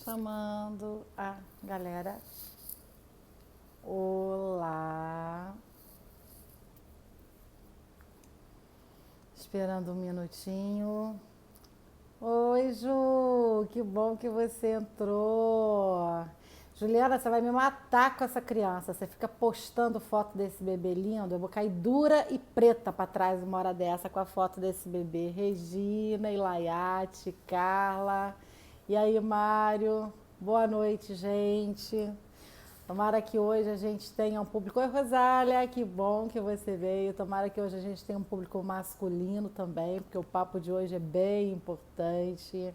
Chamando a galera. Olá. Esperando um minutinho. Oi, Ju, que bom que você entrou. Juliana, você vai me matar com essa criança. Você fica postando foto desse bebê lindo. Eu vou cair dura e preta pra trás uma hora dessa com a foto desse bebê. Regina, Ilaiate, Carla. E aí, Mário? Boa noite, gente. Tomara que hoje a gente tenha um público. Oi, Rosália, que bom que você veio. Tomara que hoje a gente tenha um público masculino também, porque o papo de hoje é bem importante.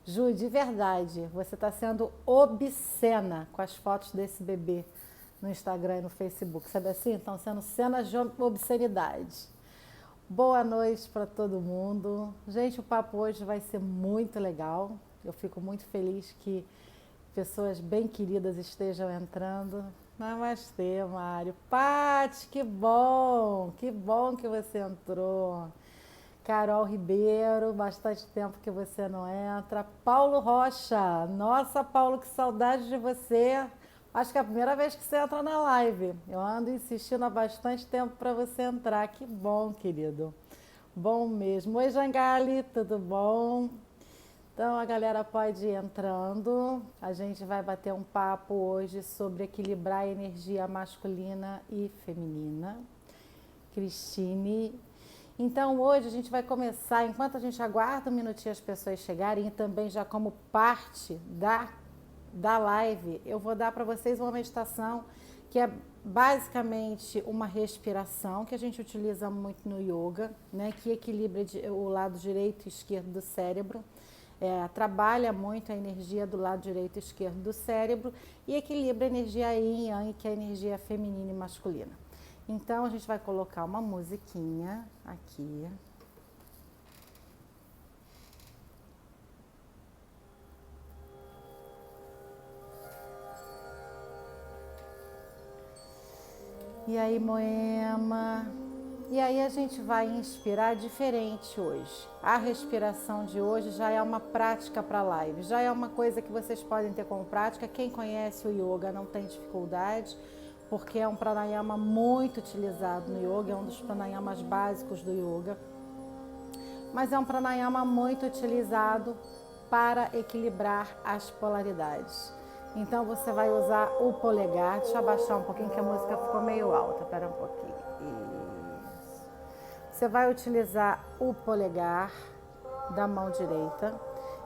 Ju, de verdade, você está sendo obscena com as fotos desse bebê no Instagram e no Facebook. Sabe assim? Estão sendo cenas de obscenidade. Boa noite para todo mundo. Gente, o papo hoje vai ser muito legal. Eu fico muito feliz que pessoas bem queridas estejam entrando. Namastê, Mário. Pati, que bom que você entrou. Carol Ribeiro, bastante tempo que você não entra. Paulo Rocha, nossa, Paulo, que saudade de você. Acho que é a primeira vez que você entra na live. Eu ando insistindo há bastante tempo para você entrar. Que bom, querido. Bom mesmo. Oi, Jangali, tudo bom? Então a galera pode ir entrando. A gente vai bater um papo hoje sobre equilibrar a energia masculina e feminina. Cristine. Então hoje a gente vai começar, enquanto a gente aguarda um minutinho as pessoas chegarem, e também já como parte da live, eu vou dar para vocês uma meditação que é basicamente uma respiração que a gente utiliza muito no yoga, né, que equilibra o lado direito e esquerdo do cérebro. Trabalha muito a energia do lado direito e esquerdo do cérebro e equilibra a energia yin e yang, que é a energia feminina e masculina. Então a gente vai colocar uma musiquinha aqui. E aí, Moema. E aí a gente vai inspirar diferente hoje. A respiração de hoje já é uma prática para a live, já é uma coisa que vocês podem ter como prática. Quem conhece o yoga não tem dificuldade, porque é um pranayama muito utilizado no yoga, é um dos pranayamas básicos do yoga. Mas é um pranayama muito utilizado para equilibrar as polaridades. Então você vai usar o polegar. Deixa eu abaixar um pouquinho que a música ficou meio alta. Espera um pouquinho. Isso. Você vai utilizar o polegar da mão direita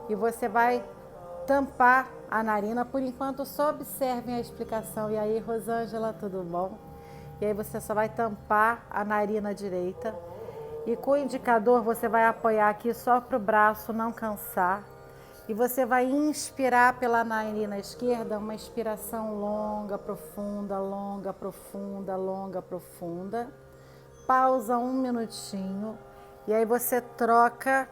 e você vai tampar a narina. Por enquanto, só observem a explicação. E aí, Rosângela, tudo bom? E aí você só vai tampar a narina direita. E com o indicador você vai apoiar aqui só para o braço não cansar. E você vai inspirar pela narina esquerda, uma inspiração longa, profunda, longa, profunda, longa, profunda. Pausa um minutinho e aí você troca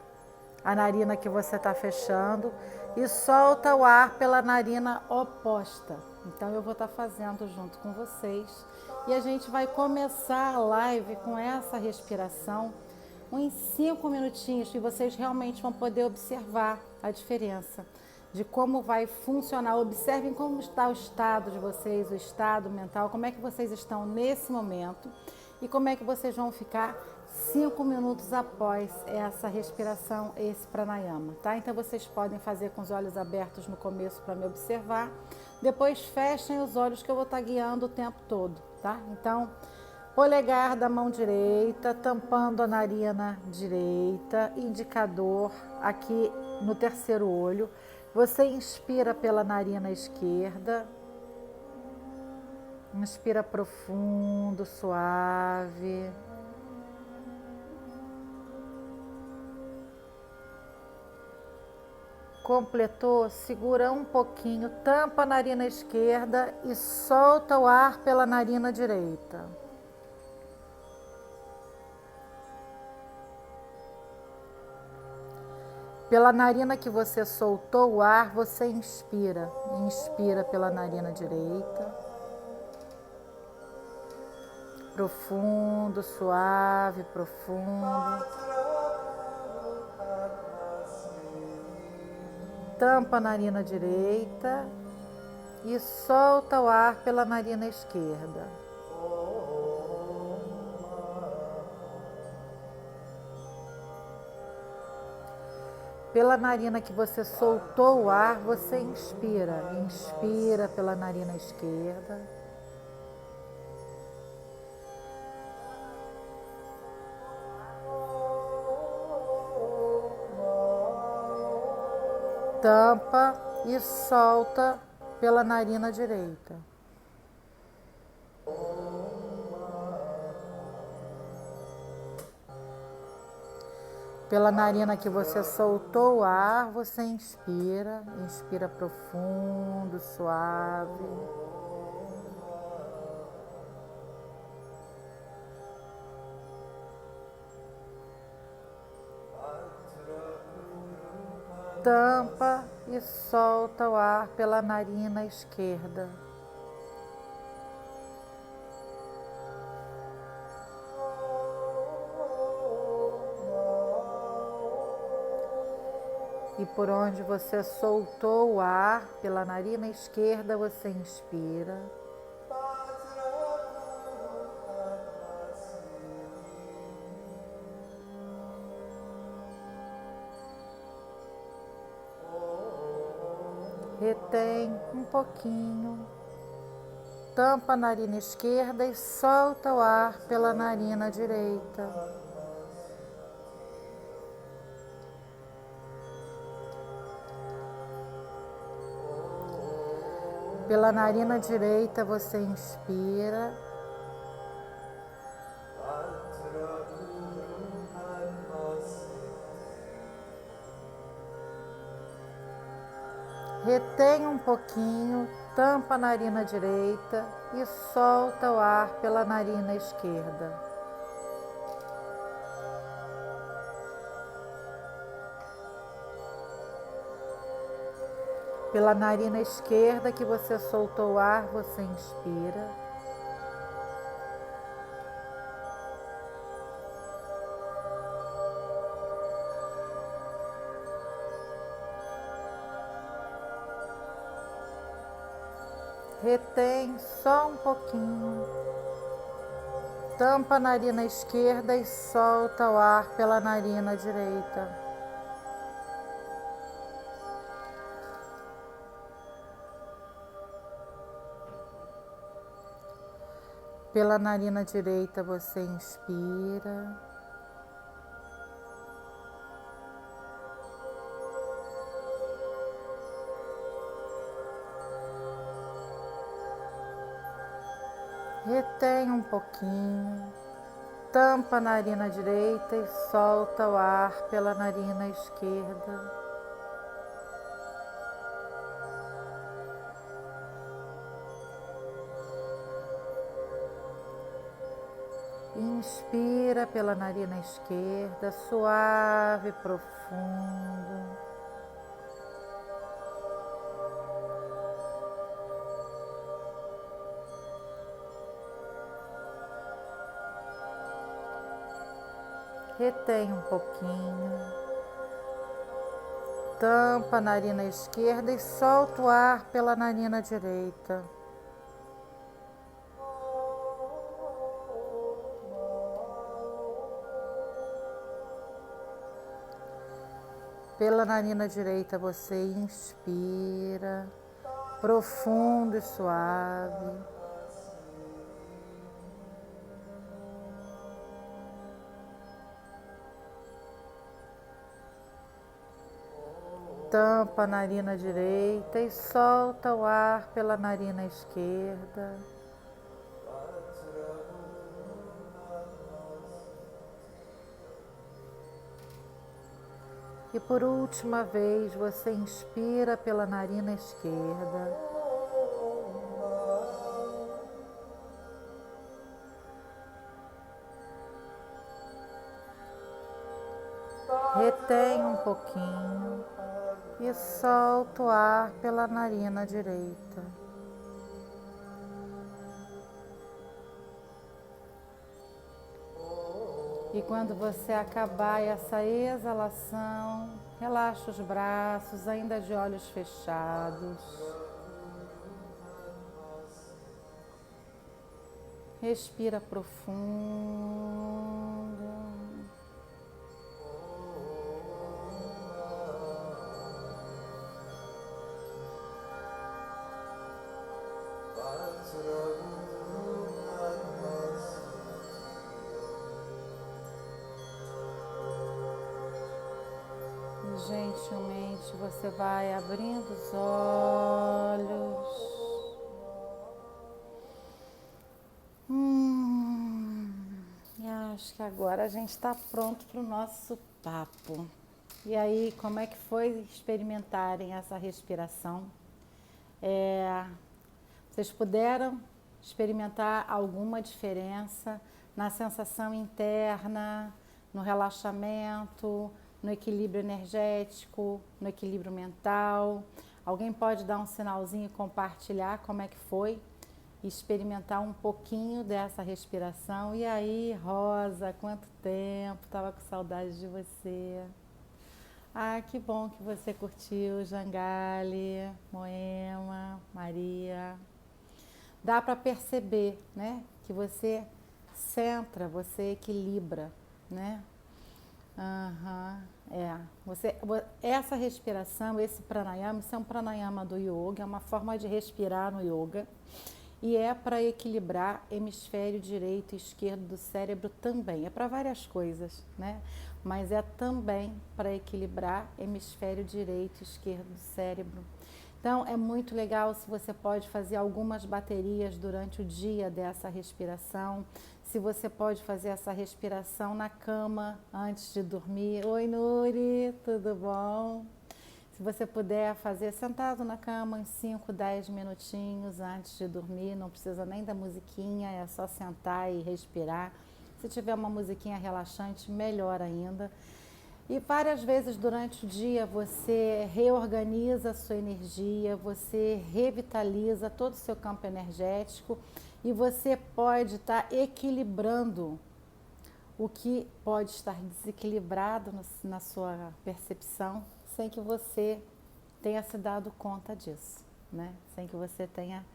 a narina que você está fechando e solta o ar pela narina oposta. Então eu vou estar fazendo junto com vocês e a gente vai começar a live com essa respiração uns 5 minutinhos e vocês realmente vão poder observar a diferença de como vai funcionar. Observem como está o estado de vocês, o estado mental, como é que vocês estão nesse momento e como é que vocês vão ficar 5 minutos após essa respiração, esse pranayama, tá? Então vocês podem fazer com os olhos abertos no começo para me observar, depois fechem os olhos que eu vou estar guiando o tempo todo, tá? Então, polegar da mão direita, tampando a narina direita, indicador aqui no terceiro olho. Você inspira pela narina esquerda, inspira profundo, suave. Completou, segura um pouquinho, tampa a narina esquerda e solta o ar pela narina direita. Pela narina que você soltou o ar, você inspira. Inspira pela narina direita. Profundo, suave, profundo. Tampa a narina direita e solta o ar pela narina esquerda. Pela narina que você soltou o ar, você inspira. Inspira pela narina esquerda. Tampa e solta pela narina direita. Pela narina que você soltou o ar, você inspira. Inspira profundo, suave. Tampa e solta o ar pela narina esquerda. E por onde você soltou o ar, pela narina esquerda, você inspira. Retém um pouquinho. Tampa a narina esquerda e solta o ar pela narina direita. Pela narina direita você inspira. Retém um pouquinho, tampa a narina direita e solta o ar pela narina esquerda. Pela narina esquerda que você soltou o ar, você inspira. Retém só um pouquinho. Tampa a narina esquerda e solta o ar pela narina direita. Pela narina direita você inspira. Retém um pouquinho, tampa a narina direita e solta o ar pela narina esquerda. Inspira pela narina esquerda, suave, profundo. Retém um pouquinho. Tampa a narina esquerda e solta o ar pela narina direita. Pela narina direita você inspira, profundo e suave. Tampa a narina direita e solta o ar pela narina esquerda. E por última vez você inspira pela narina esquerda. Retém um pouquinho e solta o ar pela narina direita. E quando você acabar essa exalação, Relaxa os braços, ainda de olhos fechados. Respira profundo. E gentilmente você vai abrindo os olhos. E acho que agora a gente está pronto para o nosso papo. E aí, como é que foi experimentarem essa respiração? Vocês puderam experimentar alguma diferença na sensação interna, no relaxamento, no equilíbrio energético, no equilíbrio mental? Alguém pode dar um sinalzinho e compartilhar como é que foi? Experimentar um pouquinho dessa respiração. E aí, Rosa, quanto tempo, estava com saudade de você. Ah, que bom que você curtiu, Jangali, Moema, Maria. Dá para perceber, né, que você centra, você equilibra, né? Essa respiração, esse pranayama, isso é um pranayama do yoga, é uma forma de respirar no yoga. E é para equilibrar hemisfério direito e esquerdo do cérebro também. É para várias coisas, né? Mas é também para equilibrar hemisfério direito e esquerdo do cérebro. Então, é muito legal se você pode fazer algumas baterias durante o dia dessa respiração. Se você pode fazer essa respiração na cama antes de dormir. Oi, Nuri, tudo bom? Se você puder fazer sentado na cama uns 5, 10 minutinhos antes de dormir, não precisa nem da musiquinha, é só sentar e respirar. Se tiver uma musiquinha relaxante, melhor ainda. E várias vezes durante o dia você reorganiza a sua energia, você revitaliza todo o seu campo energético e você pode estar equilibrando o que pode estar desequilibrado na sua percepção, sem que você tenha se dado conta disso, né? Sem que você tenha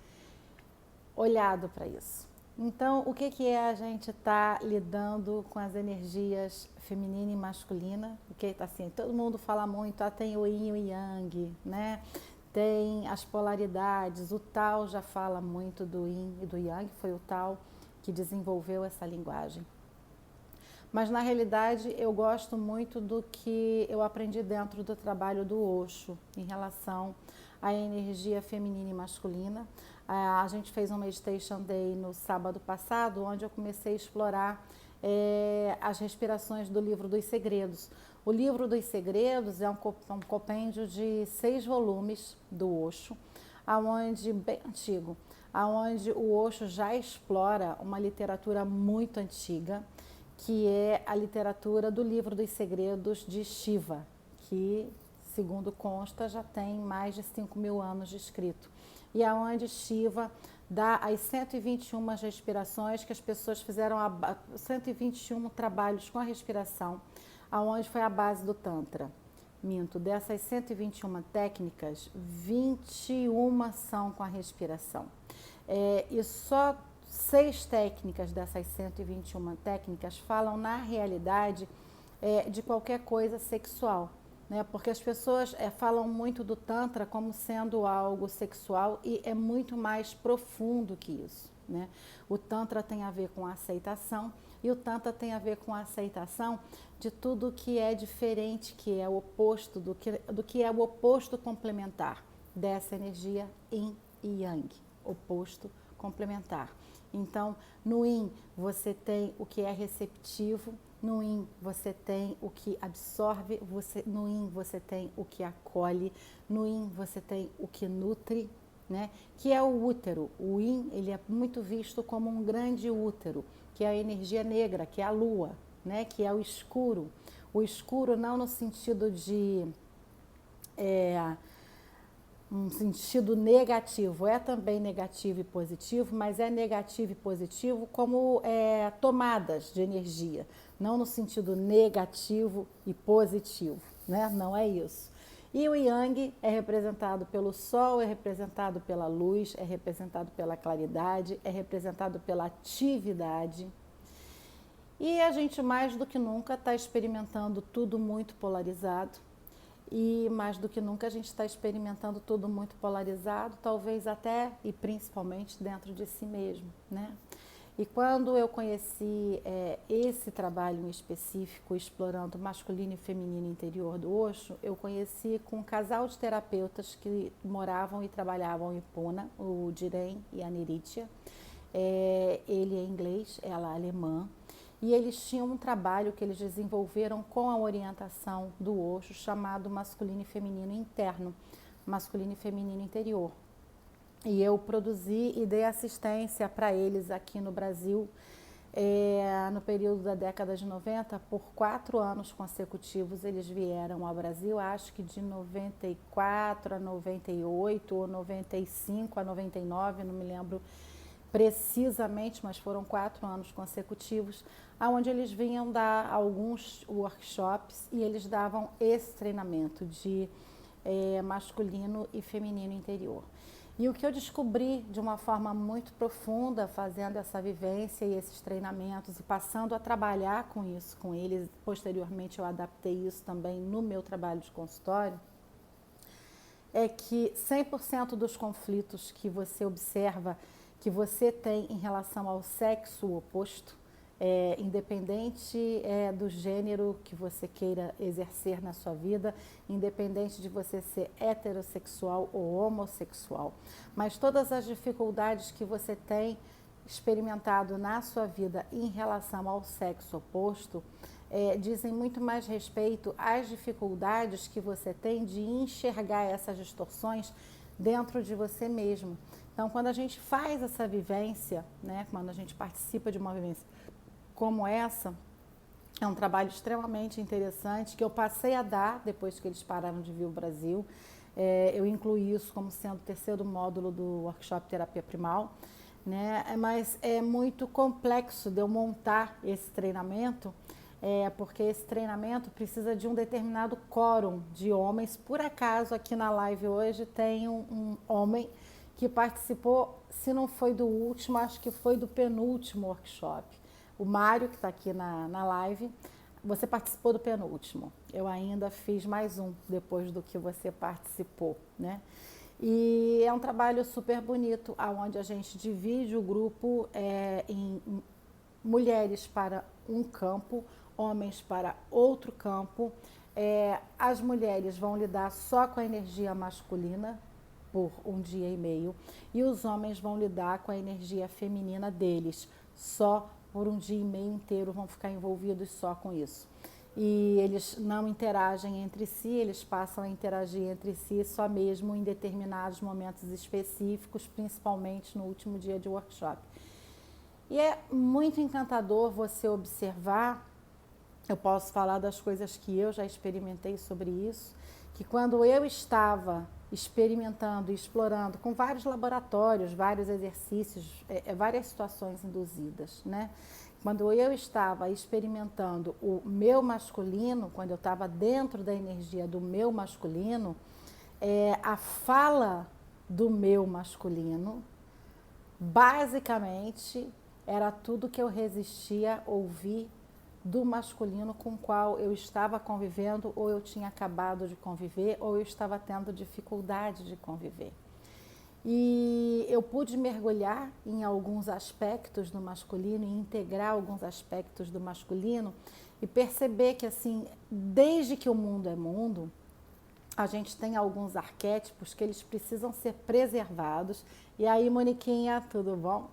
olhado para isso. Então, o que é a gente estar lidando com as energias feminina e masculina? Porque, assim, todo mundo fala muito, tem o yin e o yang, né? Tem as polaridades, o Tao já fala muito do yin e do yang, foi o Tao que desenvolveu essa linguagem. Mas, na realidade, eu gosto muito do que eu aprendi dentro do trabalho do Osho em relação à energia feminina e masculina. A gente fez um Meditation Day no sábado passado, onde eu comecei a explorar as respirações do Livro dos Segredos. O Livro dos Segredos é um compêndio de 6 volumes do Osho, bem antigo, onde o Osho já explora uma literatura muito antiga, que é a literatura do Livro dos Segredos de Shiva, que, segundo consta, já tem mais de 5.000 anos de escrito. E aonde Shiva dá as 121 respirações que as pessoas fizeram, 121 trabalhos com a respiração, aonde foi a base do Tantra. Minto, dessas 121 técnicas, 21 são com a respiração. E só 6 técnicas dessas 121 técnicas falam, na realidade, de qualquer coisa sexual, né? Porque as pessoas falam muito do Tantra como sendo algo sexual e é muito mais profundo que isso, né? O Tantra tem a ver com a aceitação e o Tantra tem a ver com a aceitação de tudo que é diferente, que é o oposto, do que é o oposto complementar dessa energia Yin e Yang, oposto complementar. Então, no Yin você tem o que é receptivo, no Yin você tem o que absorve, no Yin você tem o que acolhe, no Yin você tem o que nutre, né? Que é o útero. O Yin, ele é muito visto como um grande útero, que é a energia negra, que é a lua, né? Que é o escuro. O escuro não no sentido de um sentido negativo, é também negativo e positivo, mas é negativo e positivo como tomadas de energia, não no sentido negativo e positivo, né? Não é isso. E o Yang é representado pelo Sol, é representado pela luz, é representado pela claridade, é representado pela atividade. E a gente mais do que nunca está experimentando tudo muito polarizado. E mais do que nunca a gente está experimentando tudo muito polarizado, talvez até e principalmente dentro de si mesmo, né? E quando eu conheci esse trabalho em específico, explorando masculino e feminino interior do Osho, eu conheci com um casal de terapeutas que moravam e trabalhavam em Pune, o Diren e a Niritia. Ele é inglês, ela é alemã. E eles tinham um trabalho que eles desenvolveram com a orientação do Osho, chamado masculino e feminino interno, masculino e feminino interior. E eu produzi e dei assistência para eles aqui no Brasil, no período da década de 90, por 4 anos consecutivos. Eles vieram ao Brasil, acho que de 94 a 98, ou 95 a 99, não me lembro precisamente, mas foram 4 anos consecutivos, onde eles vinham dar alguns workshops e eles davam esse treinamento de masculino e feminino interior. E o que eu descobri de uma forma muito profunda, fazendo essa vivência e esses treinamentos e passando a trabalhar com isso com eles, posteriormente eu adaptei isso também no meu trabalho de consultório, é que 100% dos conflitos que você observa, que você tem em relação ao sexo oposto, independente do gênero que você queira exercer na sua vida, independente de você ser heterossexual ou homossexual, mas todas as dificuldades que você tem experimentado na sua vida em relação ao sexo oposto, dizem muito mais respeito às dificuldades que você tem de enxergar essas distorções dentro de você mesmo. Então, quando a gente faz essa vivência, né, quando a gente participa de uma vivência como essa, é um trabalho extremamente interessante que eu passei a dar depois que eles pararam de vir ao Brasil. Eu incluí isso como sendo o 3º módulo do workshop Terapia Primal, né? Mas é muito complexo de eu montar esse treinamento, porque esse treinamento precisa de um determinado quórum de homens. Por acaso, aqui na live hoje tem um homem que participou, se não foi do último, acho que foi do penúltimo workshop. O Mário, que está aqui na live, você participou do penúltimo. Eu ainda fiz mais um depois do que você participou, né? E é um trabalho super bonito, onde a gente divide o grupo em mulheres para um campo, homens para outro campo. As mulheres vão lidar só com a energia masculina por 1 dia e meio e os homens vão lidar com a energia feminina deles, só por 1 dia e meio inteiro, vão ficar envolvidos só com isso. E eles não interagem entre si, eles passam a interagir entre si só mesmo em determinados momentos específicos, principalmente no último dia de workshop. E é muito encantador você observar, eu posso falar das coisas que eu já experimentei sobre isso, que quando eu estava experimentando e explorando com vários laboratórios, vários exercícios, várias situações induzidas, né? Quando eu estava experimentando o meu masculino, quando eu estava dentro da energia do meu masculino, a fala do meu masculino, basicamente, era tudo que eu resistia a ouvir do masculino com o qual eu estava convivendo, ou eu tinha acabado de conviver, ou eu estava tendo dificuldade de conviver. E eu pude mergulhar em alguns aspectos do masculino e integrar alguns aspectos do masculino e perceber que, assim, desde que o mundo é mundo, a gente tem alguns arquétipos que eles precisam ser preservados. E aí, Moniquinha, tudo bom?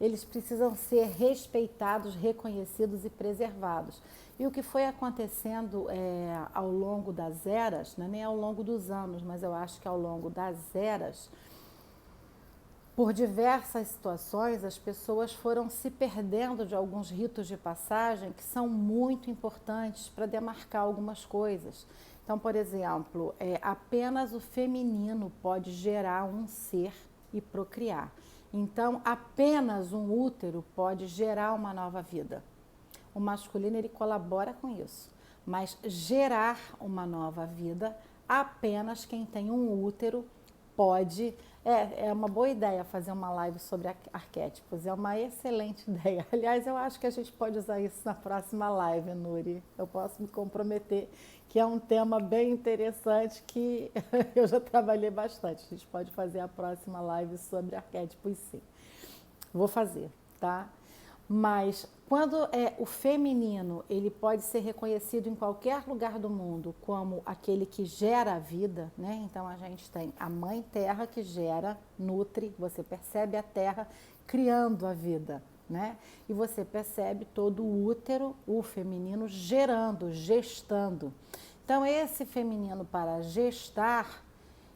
Eles precisam ser respeitados, reconhecidos e preservados. E o que foi acontecendo ao longo das eras, não é nem ao longo dos anos, mas eu acho que ao longo das eras, por diversas situações, as pessoas foram se perdendo de alguns ritos de passagem que são muito importantes para demarcar algumas coisas. Então, por exemplo, apenas o feminino pode gerar um ser e procriar. Então, apenas um útero pode gerar uma nova vida. O masculino, ele colabora com isso. mas gerar uma nova vida, apenas quem tem um útero pode. É uma boa ideia fazer uma live sobre arquétipos, é uma excelente ideia. Aliás, eu acho que a gente pode usar isso na próxima live, Nuri. Eu posso me comprometer, que é um tema bem interessante que eu já trabalhei bastante. A gente pode fazer a próxima live sobre arquétipos, sim. Vou fazer, tá? Mas quando é o feminino, ele pode ser reconhecido em qualquer lugar do mundo como aquele que gera a vida, né? Então a gente tem a mãe terra que gera, nutre, você percebe a terra criando a vida, né? E você percebe todo o útero, o feminino gerando, gestando. Então esse feminino para gestar,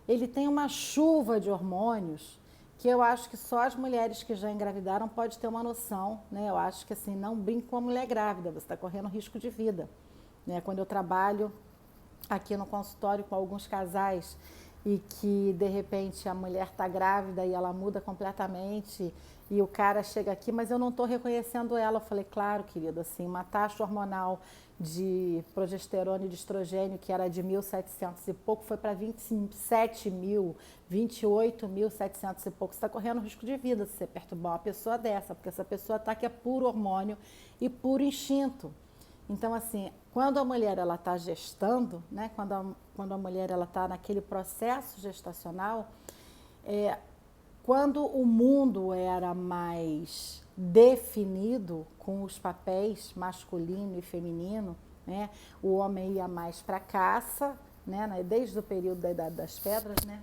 ele tem uma chuva de hormônios que eu acho que só as mulheres que já engravidaram podem ter uma noção, né? Eu acho que assim, não brinque com a mulher grávida, você está correndo risco de vida, né? Quando eu trabalho aqui no consultório com alguns casais e que de repente a mulher está grávida e ela muda completamente e o cara chega aqui, mas eu não estou reconhecendo ela. Eu falei, claro, querida, assim, uma taxa hormonal de progesterona e de estrogênio que era de 1.700 e pouco foi para 27 mil, 28.700 e pouco. Você está correndo risco de vida se você perturbar uma pessoa dessa, porque essa pessoa está aqui é puro hormônio e puro instinto. Então, assim, quando a mulher ela está gestando, né, quando a mulher ela está naquele processo gestacional, quando o mundo era mais definido com os papéis masculino e feminino, né, o homem ia mais para caça, né, desde o período da Idade das Pedras, né,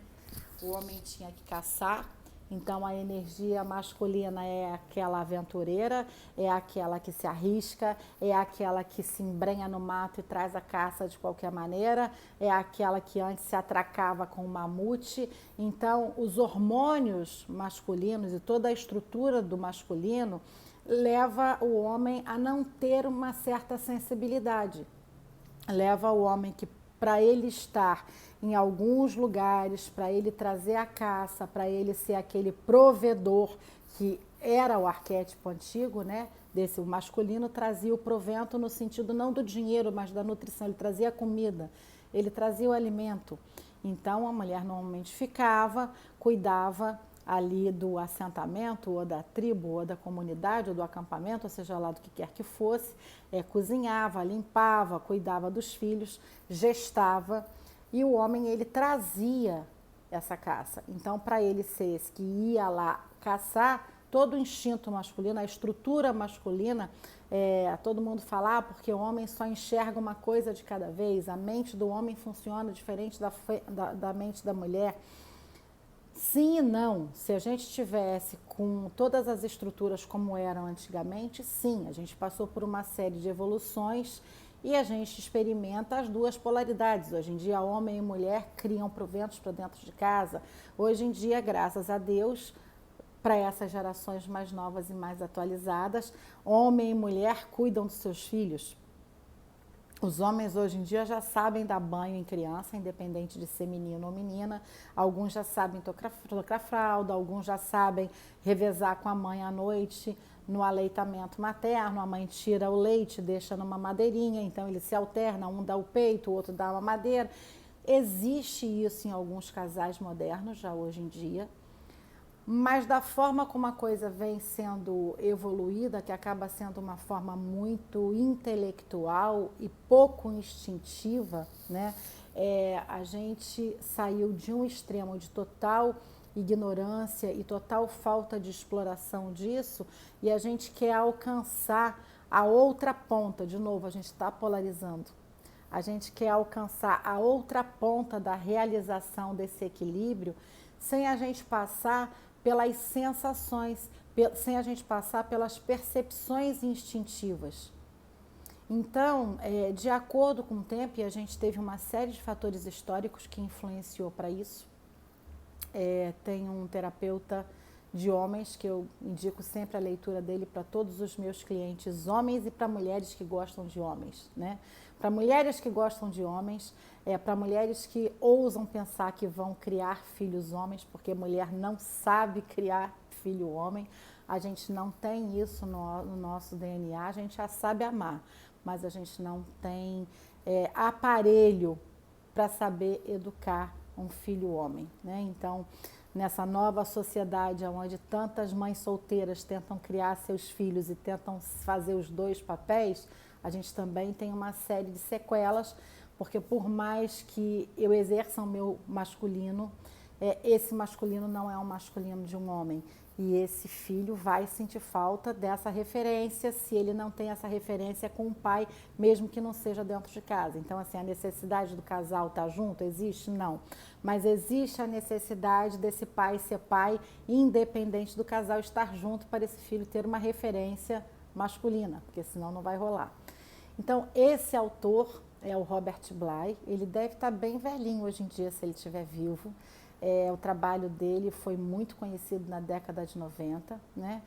o homem tinha que caçar. Então a energia masculina é aquela aventureira, é aquela que se arrisca, é aquela que se embrenha no mato e traz a caça de qualquer maneira, é aquela que antes se atracava com o mamute. Então os hormônios masculinos e toda a estrutura do masculino leva o homem a não ter uma certa sensibilidade. Leva o homem que, para ele estar em alguns lugares, para ele trazer a caça, para ele ser aquele provedor que era o arquétipo antigo, né? Desse o masculino trazia o provento no sentido não do dinheiro, mas da nutrição. Ele trazia a comida, ele trazia o alimento. Então a mulher normalmente ficava, cuidava ali do assentamento, ou da tribo, ou da comunidade, ou do acampamento, ou seja lá do que quer que fosse, cozinhava, limpava, cuidava dos filhos, gestava, e o homem ele trazia essa caça. Então, para ele ser esse que ia lá caçar, todo o instinto masculino, a estrutura masculina, todo mundo fala, porque o homem só enxerga uma coisa de cada vez, a mente do homem funciona diferente da mente da mulher. Sim e não. Se a gente tivesse com todas as estruturas como eram antigamente, sim, a gente passou por uma série de evoluções e a gente experimenta as duas polaridades. Hoje em dia, homem e mulher criam proventos para dentro de casa. Hoje em dia, graças a Deus, para essas gerações mais novas e mais atualizadas, homem e mulher cuidam dos seus filhos. Os homens hoje em dia já sabem dar banho em criança, independente de ser menino ou menina. Alguns já sabem trocar fralda, alguns já sabem revezar com a mãe à noite no aleitamento materno. A mãe tira o leite, deixa numa madeirinha, então eles se alternam, um dá o peito, o outro dá uma madeira. Existe isso em alguns casais modernos já hoje em dia. Mas da forma como a coisa vem sendo evoluída, que acaba sendo uma forma muito intelectual e pouco instintiva, né? A gente saiu de um extremo de total ignorância e total falta de exploração disso e a gente quer alcançar a outra ponta. De novo, a gente está polarizando. A gente quer alcançar a outra ponta da realização desse equilíbrio sem a gente passar pelas sensações, sem a gente passar pelas percepções instintivas. Então, de acordo com o tempo, e a gente teve uma série de fatores históricos que influenciou para isso, tem um terapeuta de homens que eu indico sempre a leitura dele para todos os meus clientes homens e para mulheres que gostam de homens, né? Para mulheres que gostam de homens, para mulheres que ousam pensar que vão criar filhos homens, porque mulher não sabe criar filho homem, a gente não tem isso no nosso DNA, a gente já sabe amar, mas a gente não tem aparelho para saber educar um filho homem, né? Então, nessa nova sociedade onde tantas mães solteiras tentam criar seus filhos e tentam fazer os dois papéis, a gente também tem uma série de sequelas, porque por mais que eu exerça o meu masculino, esse masculino não é um masculino de um homem. E esse filho vai sentir falta dessa referência, se ele não tem essa referência com o pai, mesmo que não seja dentro de casa. Então, assim, a necessidade do casal estar junto existe? Não. Mas existe a necessidade desse pai ser pai, independente do casal estar junto, para esse filho ter uma referência masculina, porque senão não vai rolar. Então, esse autor é o Robert Bly. Ele deve estar bem velhinho hoje em dia, se ele estiver vivo. O trabalho dele foi muito conhecido na década de 90, né?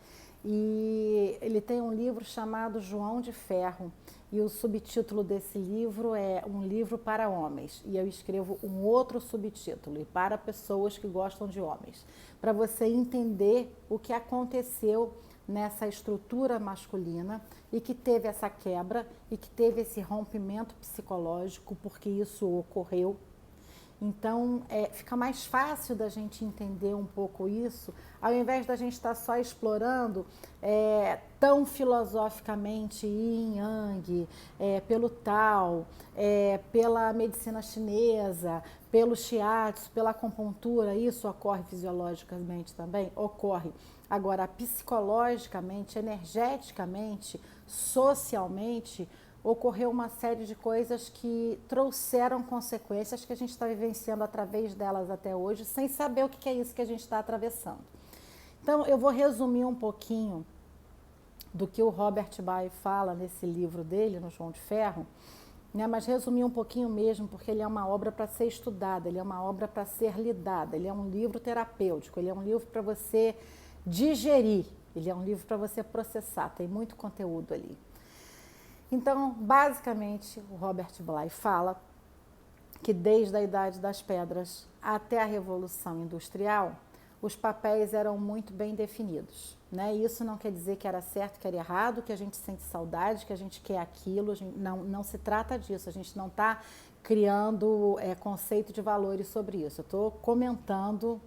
E ele tem um livro chamado João de Ferro, e o subtítulo desse livro é Um Livro para Homens, e eu escrevo um outro subtítulo, e para pessoas que gostam de homens, para você entender o que aconteceu nessa estrutura masculina e que teve essa quebra e que teve esse rompimento psicológico, porque isso ocorreu. Então, fica mais fácil da gente entender um pouco isso, ao invés da gente estar só explorando tão filosoficamente yin yang, pelo Tao, pela medicina chinesa, pelo shiatsu, pela acupuntura. Isso ocorre fisiologicamente também? Ocorre. Agora, psicologicamente, energeticamente, socialmente, ocorreu uma série de coisas que trouxeram consequências que a gente está vivenciando através delas até hoje, sem saber o que é isso que a gente está atravessando. Então, eu vou resumir um pouquinho do que o Robert Bly fala nesse livro dele, no João de Ferro, né? Mas resumir um pouquinho mesmo, porque ele é uma obra para ser estudada, ele é uma obra para ser lidada, ele é um livro terapêutico, ele é um livro para você digerir, ele é um livro para você processar, tem muito conteúdo ali. Então, basicamente, o Robert Bly fala que desde a Idade das Pedras até a Revolução Industrial, os papéis eram muito bem definidos, né? Isso não quer dizer que era certo, que era errado, que a gente sente saudade, que a gente quer aquilo, não se trata disso, a gente não está criando conceito de valores sobre isso. Eu estou comentando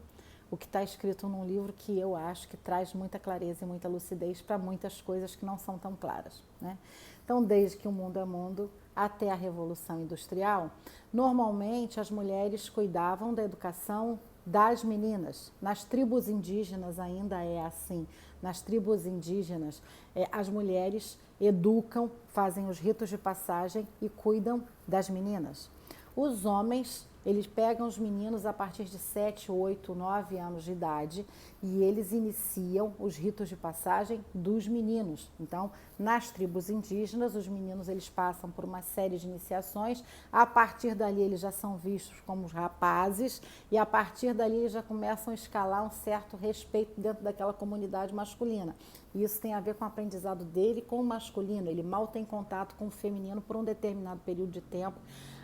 o que está escrito num livro que eu acho que traz muita clareza e muita lucidez para muitas coisas que não são tão claras, né? Então, desde que o mundo é mundo até a Revolução Industrial, normalmente as mulheres cuidavam da educação das meninas. Nas tribos indígenas ainda é assim. Nas tribos indígenas, as mulheres educam, fazem os ritos de passagem e cuidam das meninas. Os homens, eles pegam os meninos a partir de 7, 8, 9 anos de idade e eles iniciam os ritos de passagem dos meninos. Então, nas tribos indígenas, os meninos eles passam por uma série de iniciações. A partir dali, eles já são vistos como os rapazes e a partir dali, eles já começam a escalar um certo respeito dentro daquela comunidade masculina. E isso tem a ver com o aprendizado dele com o masculino. Ele mal tem contato com o feminino por um determinado período de tempo,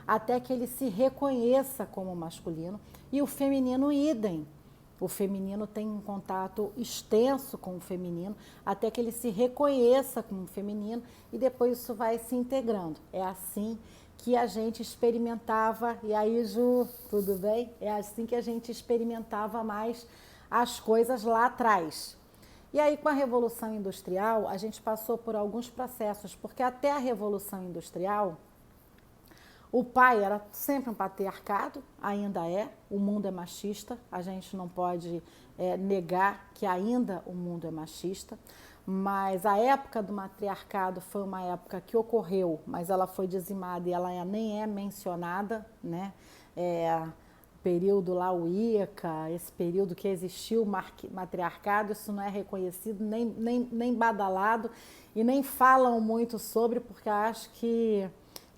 até que ele se reconheça como masculino, e o feminino idem. O feminino tem um contato extenso com o feminino, até que ele se reconheça como feminino, e depois isso vai se integrando. É assim que a gente experimentava, e aí, Ju, tudo bem? É assim que a gente experimentava mais as coisas lá atrás. E aí, com a Revolução Industrial, a gente passou por alguns processos, porque até a Revolução Industrial, o pai era sempre um patriarcado, ainda é, o mundo é machista, a gente não pode negar que ainda o mundo é machista, mas a época do matriarcado foi uma época que ocorreu, mas ela foi dizimada e ela nem é mencionada, né? Período lá, o Ica, esse período que existiu o matriarcado, isso não é reconhecido, nem badalado, e nem falam muito sobre, porque acho que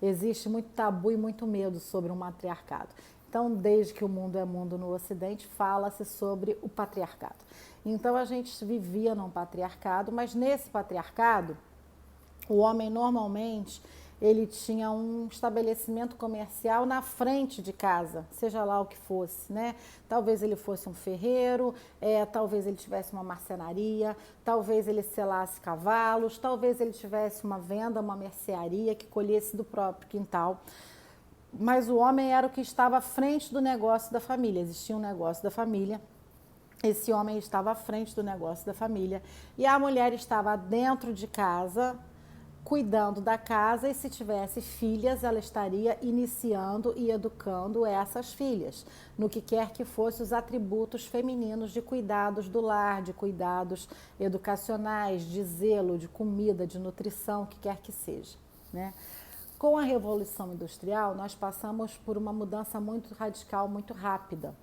existe muito tabu e muito medo sobre o matriarcado. Então, desde que o mundo é mundo no Ocidente, fala-se sobre o patriarcado. Então, a gente vivia num patriarcado, mas nesse patriarcado, o homem normalmente ele tinha um estabelecimento comercial na frente de casa, seja lá o que fosse, né? Talvez ele fosse um ferreiro, talvez ele tivesse uma marcenaria, talvez ele selasse cavalos, talvez ele tivesse uma venda, uma mercearia que colhesse do próprio quintal. Mas o homem era o que estava à frente do negócio da família, existia um negócio da família. Esse homem estava à frente do negócio da família e a mulher estava dentro de casa, cuidando da casa, e se tivesse filhas, ela estaria iniciando e educando essas filhas, no que quer que fosse os atributos femininos de cuidados do lar, de cuidados educacionais, de zelo, de comida, de nutrição, o que quer que seja, né? Com a Revolução Industrial, nós passamos por uma mudança muito radical, muito rápida.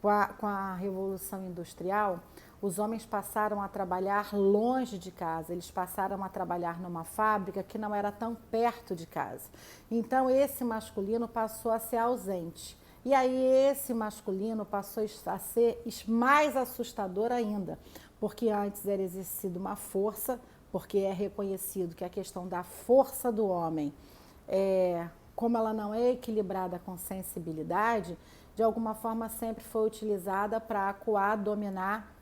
Com a Revolução Industrial, os homens passaram a trabalhar longe de casa, eles passaram a trabalhar numa fábrica que não era tão perto de casa. Então, esse masculino passou a ser ausente. E aí, esse masculino passou a ser mais assustador ainda, porque antes era exercida uma força, porque é reconhecido que a questão da força do homem, como ela não é equilibrada com sensibilidade, de alguma forma sempre foi utilizada para acuar, dominar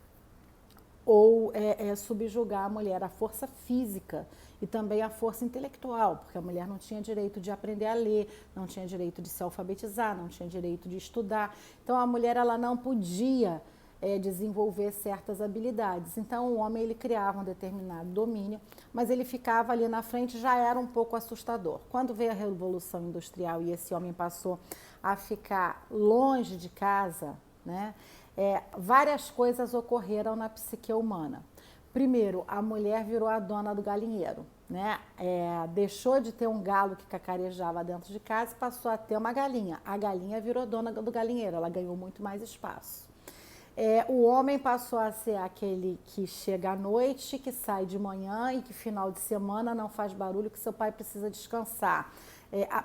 ou subjugar a mulher, a força física e também a força intelectual, porque a mulher não tinha direito de aprender a ler, não tinha direito de se alfabetizar, não tinha direito de estudar. Então a mulher ela não podia desenvolver certas habilidades. Então o homem ele criava um determinado domínio, mas ele ficava ali na frente, já era um pouco assustador. Quando veio a Revolução Industrial e esse homem passou a ficar longe de casa, né, várias coisas ocorreram na psique humana. Primeiro, a mulher virou a dona do galinheiro, né? Deixou de ter um galo que cacarejava dentro de casa e passou a ter uma galinha. A galinha virou dona do galinheiro, ela ganhou muito mais espaço. O homem passou a ser aquele que chega à noite, que sai de manhã e que final de semana não faz barulho, que seu pai precisa descansar.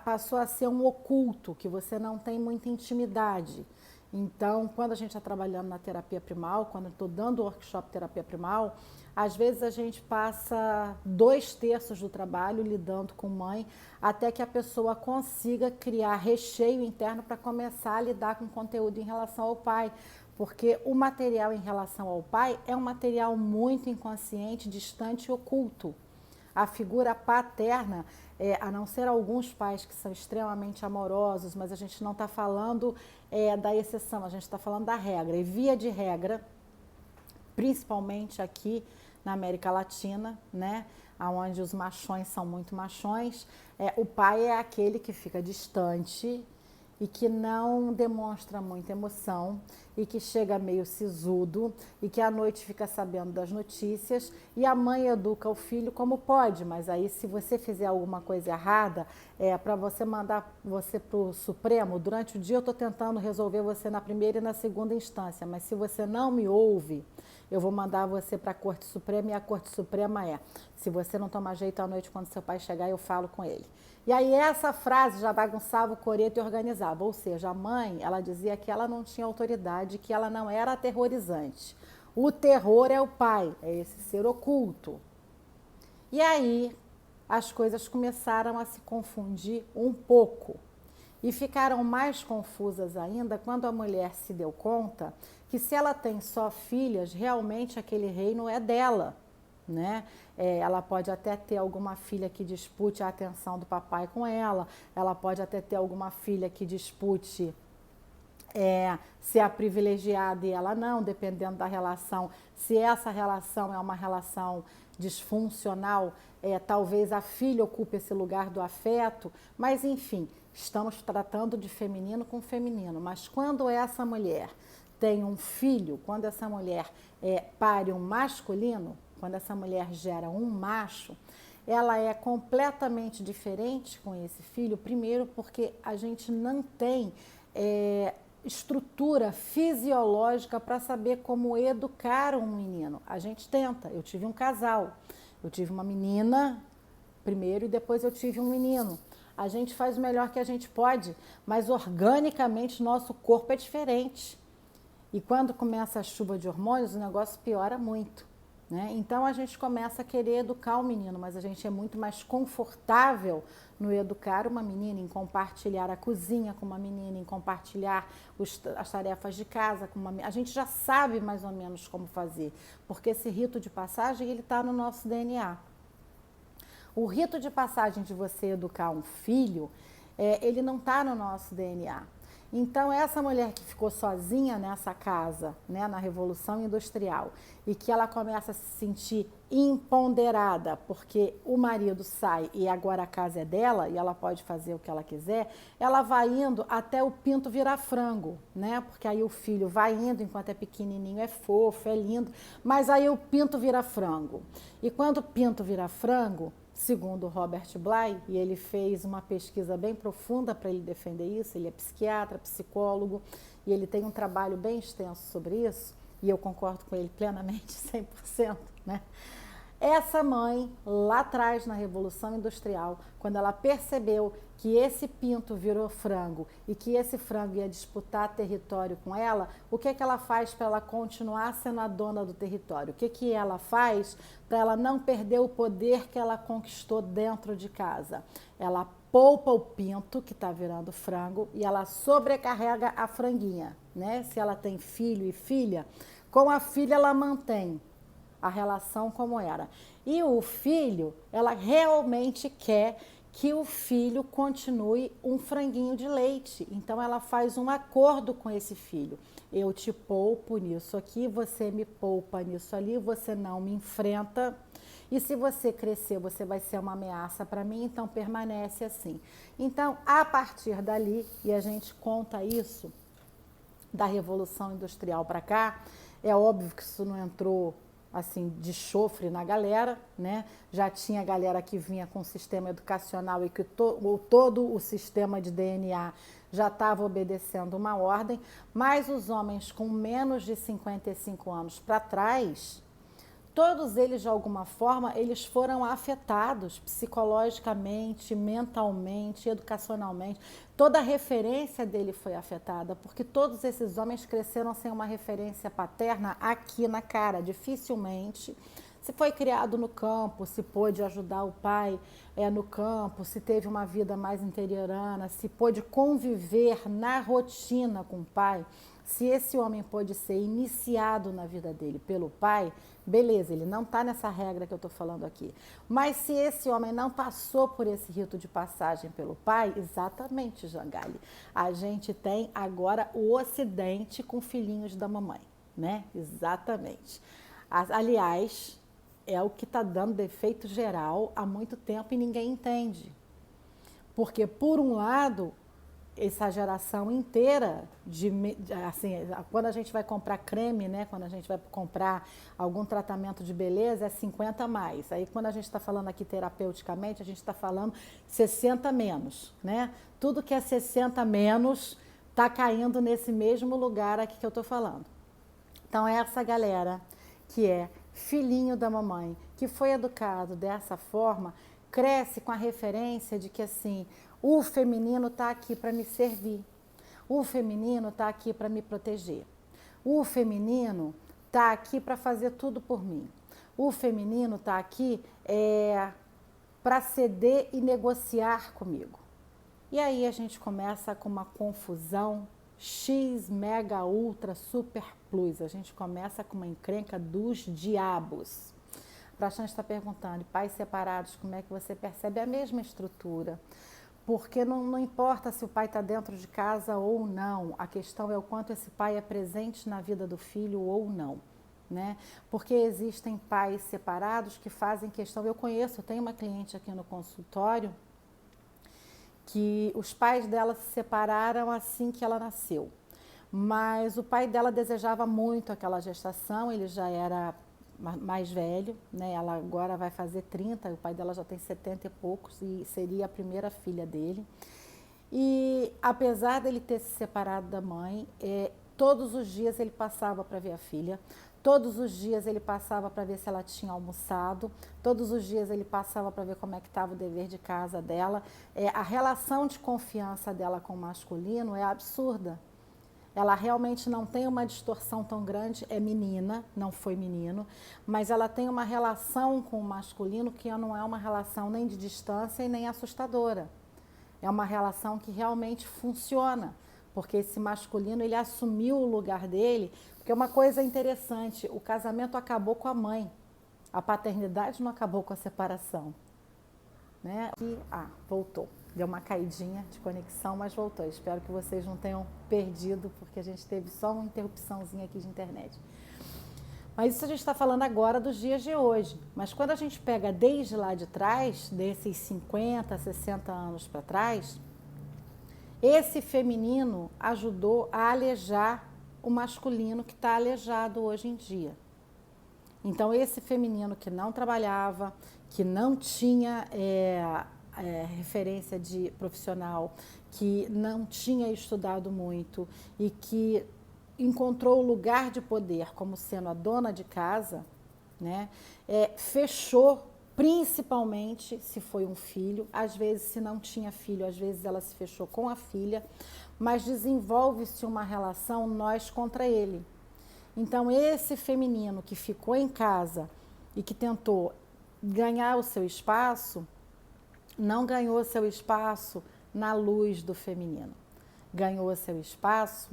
Passou a ser um oculto, que você não tem muita intimidade. Então, quando a gente está trabalhando na terapia primal, quando eu estou dando workshop terapia primal, às vezes a gente passa 2/3 do trabalho lidando com mãe, até que a pessoa consiga criar recheio interno para começar a lidar com conteúdo em relação ao pai. Porque o material em relação ao pai é um material muito inconsciente, distante e oculto. A figura paterna, a não ser alguns pais que são extremamente amorosos, mas a gente não está falando da exceção, a gente está falando da regra. E via de regra, principalmente aqui na América Latina, né, onde os machões são muito machões, o pai é aquele que fica distante e que não demonstra muita emoção e que chega meio sisudo e que à noite fica sabendo das notícias, e a mãe educa o filho como pode, mas aí se você fizer alguma coisa errada, para você mandar você para o Supremo, durante o dia eu estou tentando resolver você na primeira e na segunda instância, mas se você não me ouve, eu vou mandar você para a Corte Suprema, e a Corte Suprema se você não tomar jeito à noite quando seu pai chegar, eu falo com ele. E aí essa frase já bagunçava o coreto e organizava, ou seja, a mãe, ela dizia que ela não tinha autoridade, que ela não era aterrorizante. O terror é o pai, é esse ser oculto. E aí as coisas começaram a se confundir um pouco e ficaram mais confusas ainda quando a mulher se deu conta que se ela tem só filhas, realmente aquele reino é dela, né? Ela pode até ter alguma filha que dispute a atenção do papai com ela pode até ter alguma filha que dispute ser a privilegiada e ela não, dependendo da relação. Se essa relação é uma relação disfuncional, talvez a filha ocupe esse lugar do afeto, mas enfim, estamos tratando de feminino com feminino. Mas quando essa mulher tem um filho, quando essa mulher pare um masculino, quando essa mulher gera um macho, ela é completamente diferente com esse filho, primeiro porque a gente não tem estrutura fisiológica para saber como educar um menino. A gente tenta. Eu tive um casal, eu tive uma menina primeiro e depois eu tive um menino. A gente faz o melhor que a gente pode, mas organicamente nosso corpo é diferente. E quando começa a chuva de hormônios, o negócio piora muito, né? Então a gente começa a querer educar o menino, mas a gente é muito mais confortável no educar uma menina, em compartilhar a cozinha com uma menina, em compartilhar as tarefas de casa com uma menina. A gente já sabe mais ou menos como fazer, porque esse rito de passagem ele está no nosso DNA. O rito de passagem de você educar um filho, ele não está no nosso DNA. Então, essa mulher que ficou sozinha nessa casa, né, na Revolução Industrial, e que ela começa a se sentir empoderada, porque o marido sai e agora a casa é dela e ela pode fazer o que ela quiser, ela vai indo até o pinto virar frango, né? Porque aí o filho vai indo enquanto é pequenininho, é fofo, é lindo, mas aí o pinto vira frango. E quando o pinto vira frango, segundo Robert Bly, e ele fez uma pesquisa bem profunda para ele defender isso, ele é psiquiatra, psicólogo, e ele tem um trabalho bem extenso sobre isso, e eu concordo com ele plenamente, 100%, né? Essa mãe, lá atrás na Revolução Industrial, quando ela percebeu que esse pinto virou frango e que esse frango ia disputar território com ela, o que ela faz para ela continuar sendo a dona do território? O que ela faz para ela não perder o poder que ela conquistou dentro de casa? Ela poupa o pinto, que está virando frango, e ela sobrecarrega a franguinha, né? Se ela tem filho e filha, com a filha ela mantém a relação como era. E o filho, ela realmente quer que o filho continue um franguinho de leite. Então ela faz um acordo com esse filho. Eu te poupo nisso aqui, você me poupa nisso ali, você não me enfrenta. E se você crescer, você vai ser uma ameaça para mim, então permanece assim. Então, a partir dali, e a gente conta isso da Revolução Industrial para cá, é óbvio que isso não entrou assim de chofre na galera, né? Já tinha galera que vinha com o sistema educacional e que todo o sistema de DNA já estava obedecendo uma ordem, mas os homens com menos de 55 anos para trás, todos eles, de alguma forma, eles foram afetados psicologicamente, mentalmente, educacionalmente. Toda a referência dele foi afetada, porque todos esses homens cresceram sem uma referência paterna aqui na cara. Dificilmente se foi criado no campo, se pôde ajudar o pai no campo, se teve uma vida mais interiorana, se pôde conviver na rotina com o pai. Se esse homem pôde ser iniciado na vida dele pelo pai, beleza, ele não está nessa regra que eu estou falando aqui. Mas se esse homem não passou por esse rito de passagem pelo pai, exatamente, Jangali, a gente tem agora o Ocidente com filhinhos da mamãe, né? Exatamente. Aliás, é o que está dando defeito geral há muito tempo e ninguém entende. Porque, por um lado, essa geração inteira assim, quando a gente vai comprar creme, né, quando a gente vai comprar algum tratamento de beleza, é 50 a mais. Aí quando a gente está falando aqui terapeuticamente, a gente está falando 60 a menos, né? Tudo que é 60 a menos está caindo nesse mesmo lugar aqui que eu estou falando. Então essa galera que é filhinho da mamãe, que foi educado dessa forma, cresce com a referência de que assim, o feminino está aqui para me servir. O feminino está aqui para me proteger. O feminino está aqui para fazer tudo por mim. O feminino está aqui para ceder e negociar comigo. E aí a gente começa com uma confusão X, mega, ultra, super plus. A gente começa com uma encrenca dos diabos. A Prachante está perguntando, pais separados, como é que você percebe a mesma estrutura? Porque não importa se o pai está dentro de casa ou não, a questão é o quanto esse pai é presente na vida do filho ou não, né? Porque existem pais separados que fazem questão, eu tenho uma cliente aqui no consultório que os pais dela se separaram assim que ela nasceu, mas o pai dela desejava muito aquela gestação, ele já era mais velho, né? Ela agora vai fazer 30, o pai dela já tem 70 e poucos e seria a primeira filha dele. E apesar dele ter se separado da mãe, todos os dias ele passava para ver a filha, todos os dias ele passava para ver se ela tinha almoçado, todos os dias ele passava para ver como é que estava o dever de casa dela. A relação de confiança dela com o masculino é absurda. ela realmente não tem uma distorção tão grande, é menina, não foi menino, mas ela tem uma relação com o masculino que não é uma relação nem de distância e nem assustadora. É uma relação que realmente funciona, porque esse masculino, ele assumiu o lugar dele, porque uma coisa interessante, o casamento acabou com a mãe, a paternidade não acabou com a separação, né? E, voltou. Deu uma caidinha de conexão, mas voltou. Espero que vocês não tenham perdido, porque a gente teve só uma interrupçãozinha aqui de internet. Mas isso a gente está falando agora dos dias de hoje. Mas quando a gente pega desde lá de trás, desses 50, 60 anos para trás, esse feminino ajudou a alejar o masculino que está aleijado hoje em dia. Então, esse feminino que não trabalhava, que não tinha referência de profissional, que não tinha estudado muito e que encontrou o lugar de poder como sendo a dona de casa, né, fechou, principalmente se foi um filho, às vezes se não tinha filho, às vezes ela se fechou com a filha, mas desenvolve-se uma relação nós contra ele. Então esse feminino que ficou em casa e que tentou ganhar o seu espaço, não ganhou seu espaço na luz do feminino, ganhou seu espaço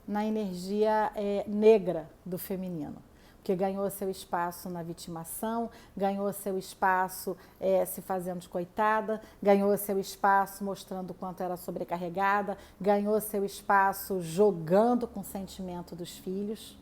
na energia negra do feminino, porque ganhou seu espaço na vitimação, ganhou seu espaço se fazendo de coitada, ganhou seu espaço mostrando o quanto era sobrecarregada, ganhou seu espaço jogando com o sentimento dos filhos,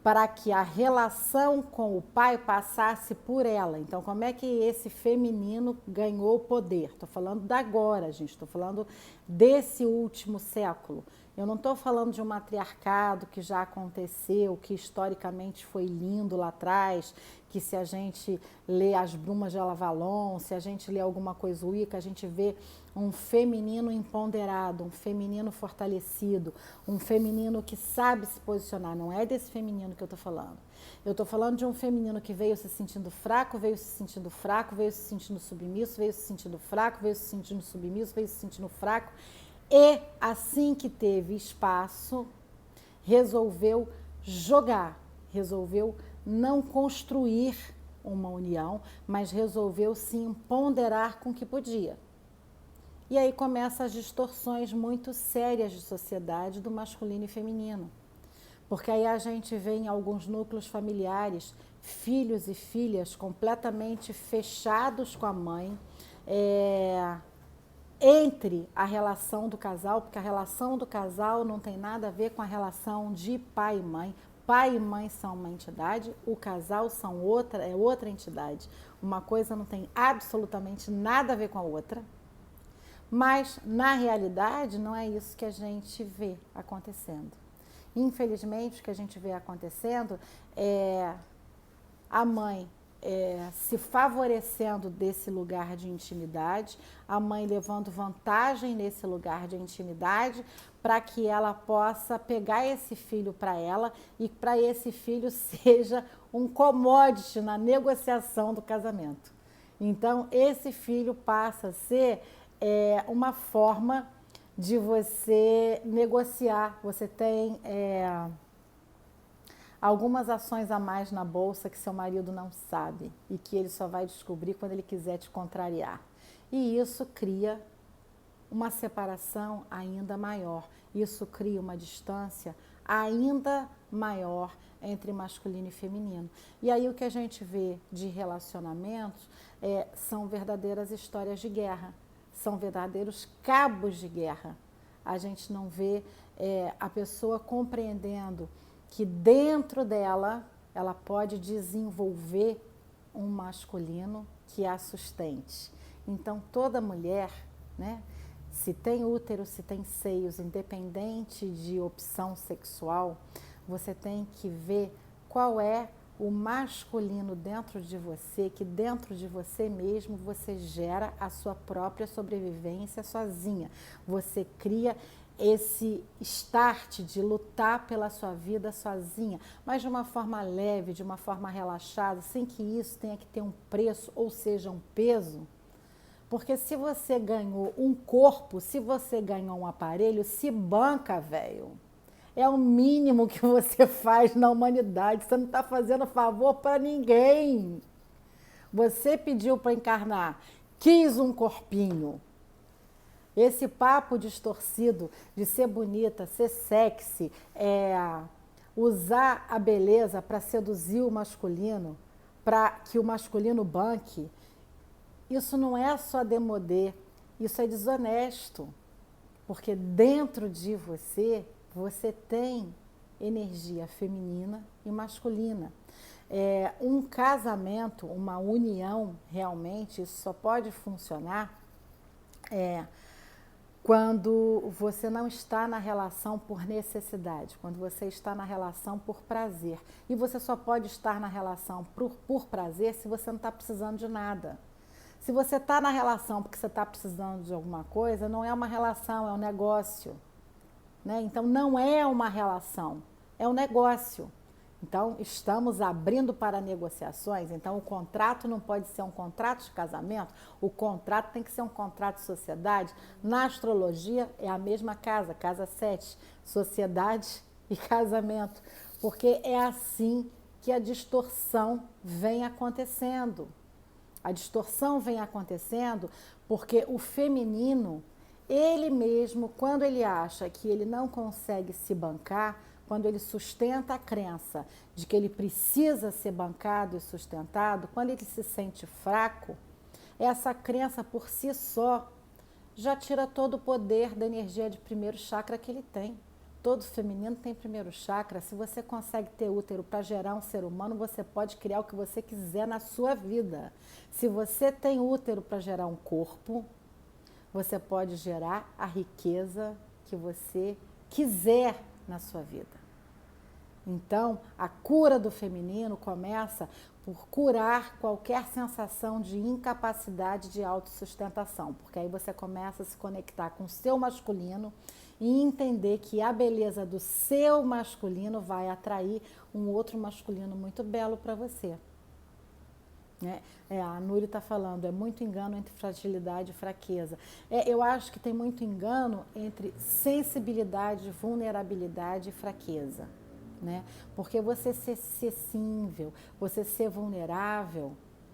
para que a relação com o pai passasse por ela. Então, como é que esse feminino ganhou poder? Estou falando da agora, gente, estou falando desse último século. Eu não estou falando de um matriarcado que já aconteceu, que historicamente foi lindo lá atrás, que se a gente lê As Brumas de Avalon, se a gente lê alguma coisa Wicca, a gente vê um feminino empoderado, um feminino fortalecido, um feminino que sabe se posicionar. Não é desse feminino que eu estou falando. Eu estou falando de um feminino que veio se sentindo fraco, veio se sentindo fraco, veio se sentindo submisso, veio se sentindo fraco, veio se sentindo submisso, veio se sentindo fraco. E assim que teve espaço, resolveu jogar, resolveu não construir uma união, mas resolveu se empoderar com o que podia. E aí começam as distorções muito sérias de sociedade do masculino e feminino. Porque aí a gente vê em alguns núcleos familiares filhos e filhas completamente fechados com a mãe, entre a relação do casal, porque a relação do casal não tem nada a ver com a relação de pai e mãe. Pai e mãe são uma entidade, o casal é outra entidade. Uma coisa não tem absolutamente nada a ver com a outra, mas na realidade não é isso que a gente vê acontecendo. Infelizmente, o que a gente vê acontecendo é a mãe se favorecendo desse lugar de intimidade, a mãe levando vantagem nesse lugar de intimidade para que ela possa pegar esse filho para ela e para esse filho seja um commodity na negociação do casamento. Então, esse filho passa a ser uma forma de você negociar. Você tem algumas ações a mais na bolsa que seu marido não sabe e que ele só vai descobrir quando ele quiser te contrariar. E isso cria uma separação ainda maior. Isso cria uma distância ainda maior entre masculino e feminino. E aí o que a gente vê de relacionamentos são verdadeiras histórias de guerra, são verdadeiros cabos de guerra. A gente não vê a pessoa compreendendo que dentro dela, ela pode desenvolver um masculino que a sustente. Então, toda mulher, né, se tem útero, se tem seios, independente de opção sexual, você tem que ver qual é o masculino dentro de você, que dentro de você mesmo você gera a sua própria sobrevivência sozinha. Você cria esse start de lutar pela sua vida sozinha, mas de uma forma leve, de uma forma relaxada, sem que isso tenha que ter um preço, ou seja, um peso, Porque se você ganhou um corpo, se você ganhou um aparelho, se banca, velho. É o mínimo que você faz na humanidade. Você não está fazendo favor para ninguém. Você pediu para encarnar, quis um corpinho. Esse papo distorcido de ser bonita, ser sexy, usar a beleza para seduzir o masculino, para que o masculino banque, isso não é só demodê, isso é desonesto. Porque dentro de você, você tem energia feminina e masculina. Um casamento, uma união, realmente, isso só pode funcionar quando você não está na relação por necessidade, quando você está na relação por prazer. E você só pode estar na relação por prazer se você não está precisando de nada. Se você está na relação porque você está precisando de alguma coisa, não é uma relação, é um negócio. Né? Então, não é uma relação, é um negócio. Então, estamos abrindo para negociações. Então, o contrato não pode ser um contrato de casamento, o contrato tem que ser um contrato de sociedade. Na astrologia, é a mesma casa, casa 7, sociedade e casamento. Porque é assim que a distorção vem acontecendo. A distorção vem acontecendo porque o feminino, ele mesmo, quando ele acha que ele não consegue se bancar, quando ele sustenta a crença de que ele precisa ser bancado e sustentado, quando ele se sente fraco, essa crença por si só já tira todo o poder da energia de primeiro chakra que ele tem. Todo feminino tem primeiro chakra. Se você consegue ter útero para gerar um ser humano, você pode criar o que você quiser na sua vida. Se você tem útero para gerar um corpo, você pode gerar a riqueza que você quiser na sua vida. Então, a cura do feminino começa por curar qualquer sensação de incapacidade de autossustentação, porque aí você começa a se conectar com o seu masculino e entender que a beleza do seu masculino vai atrair um outro masculino muito belo para você. A Núria está falando, é muito engano entre fragilidade e fraqueza. Eu acho que tem muito engano entre sensibilidade, vulnerabilidade e fraqueza. Né? Porque você ser sensível, você ser vulnerável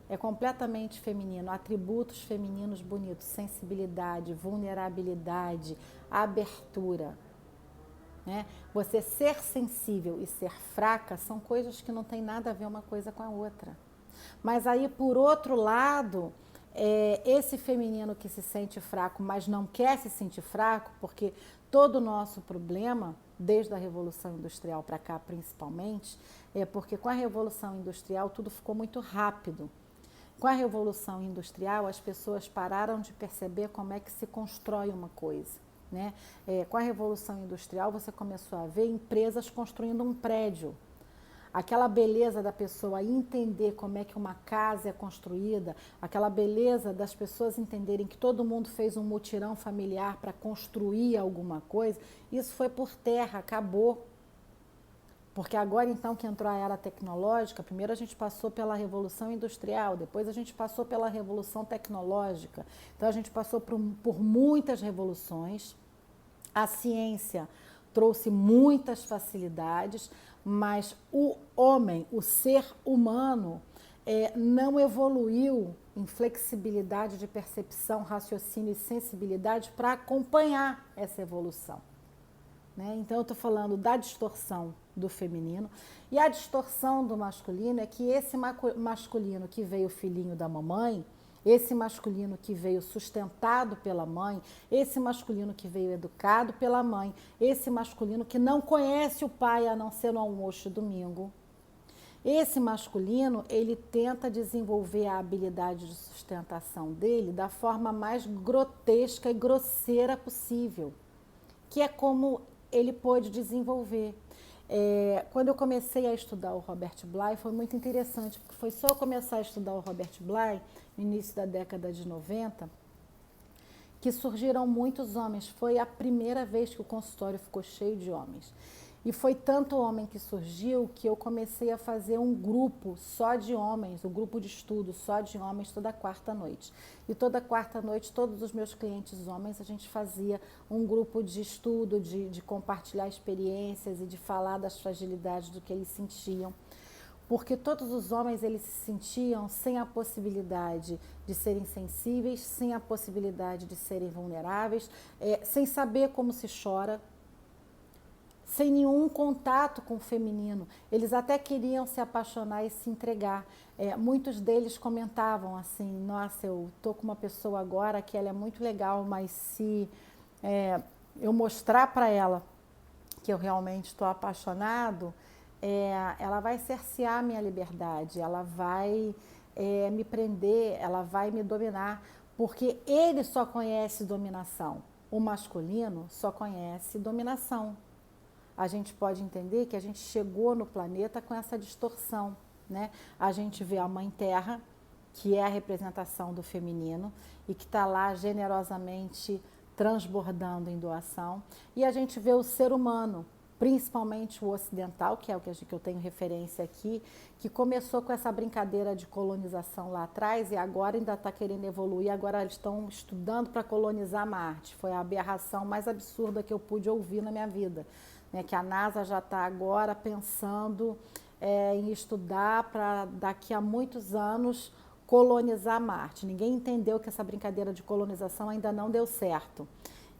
é completamente feminino, atributos femininos bonitos, sensibilidade, vulnerabilidade, abertura. Né? Você ser sensível e ser fraca são coisas que não tem nada a ver uma coisa com a outra. Mas aí, por outro lado, esse feminino que se sente fraco, mas não quer se sentir fraco, porque todo o nosso problema, desde a Revolução Industrial para cá principalmente, é porque com a Revolução Industrial tudo ficou muito rápido. Com a Revolução Industrial as pessoas pararam de perceber como é que se constrói uma coisa. Né? Com a Revolução Industrial você começou a ver empresas construindo um prédio. Aquela beleza da pessoa entender como é que uma casa é construída, aquela beleza das pessoas entenderem que todo mundo fez um mutirão familiar para construir alguma coisa, isso foi por terra, acabou. Porque agora então que entrou a era tecnológica, primeiro a gente passou pela Revolução Industrial, depois a gente passou pela Revolução Tecnológica, então a gente passou por muitas revoluções, a ciência trouxe muitas facilidades, mas o homem, o ser humano, não evoluiu em flexibilidade de percepção, raciocínio e sensibilidade para acompanhar essa evolução. Né? Então, eu estou falando da distorção do feminino e a distorção do masculino é que esse masculino que veio filhinho da mamãe, esse masculino que veio sustentado pela mãe, esse masculino que veio educado pela mãe, esse masculino que não conhece o pai a não ser no almoço de domingo. Esse masculino, ele tenta desenvolver a habilidade de sustentação dele da forma mais grotesca e grosseira possível, que é como ele pôde desenvolver. Quando eu comecei a estudar o Robert Bly, foi muito interessante, porque foi só eu começar a estudar o Robert Bly, no início da década de 90, que surgiram muitos homens. Foi a primeira vez que o consultório ficou cheio de homens. E foi tanto homem que surgiu que eu comecei a fazer um grupo só de homens, um grupo de estudo só de homens toda quarta noite. E toda quarta noite, todos os meus clientes homens, a gente fazia um grupo de estudo, de compartilhar experiências e de falar das fragilidades do que eles sentiam. Porque todos os homens eles se sentiam sem a possibilidade de serem sensíveis, sem a possibilidade de serem vulneráveis, sem saber como se chora, sem nenhum contato com o feminino. Eles até queriam se apaixonar e se entregar. Muitos deles comentavam assim, nossa, eu tô com uma pessoa agora que ela é muito legal, mas se eu mostrar para ela que eu realmente estou apaixonado, ela vai cercear a minha liberdade, ela vai me prender, ela vai me dominar, porque ele só conhece dominação. O masculino só conhece dominação. A gente pode entender que a gente chegou no planeta com essa distorção, né? A gente vê a Mãe Terra, que é a representação do feminino e que está lá generosamente transbordando em doação, e a gente vê o ser humano, principalmente o ocidental, que é o que eu tenho referência aqui, que começou com essa brincadeira de colonização lá atrás e agora ainda está querendo evoluir, agora eles estão estudando para colonizar Marte. Foi a aberração mais absurda que eu pude ouvir na minha vida. Né, que a NASA já está agora pensando em estudar para daqui a muitos anos colonizar Marte. Ninguém entendeu que essa brincadeira de colonização ainda não deu certo.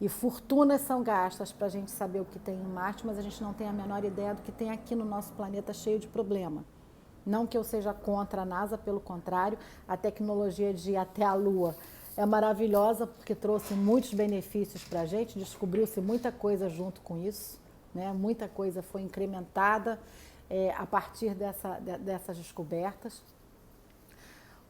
E fortunas são gastas para a gente saber o que tem em Marte, mas a gente não tem a menor ideia do que tem aqui no nosso planeta cheio de problema. Não que eu seja contra a NASA, pelo contrário, a tecnologia de ir até a Lua é maravilhosa porque trouxe muitos benefícios para a gente, descobriu-se muita coisa junto com isso. Né? Muita coisa foi incrementada a partir dessas descobertas.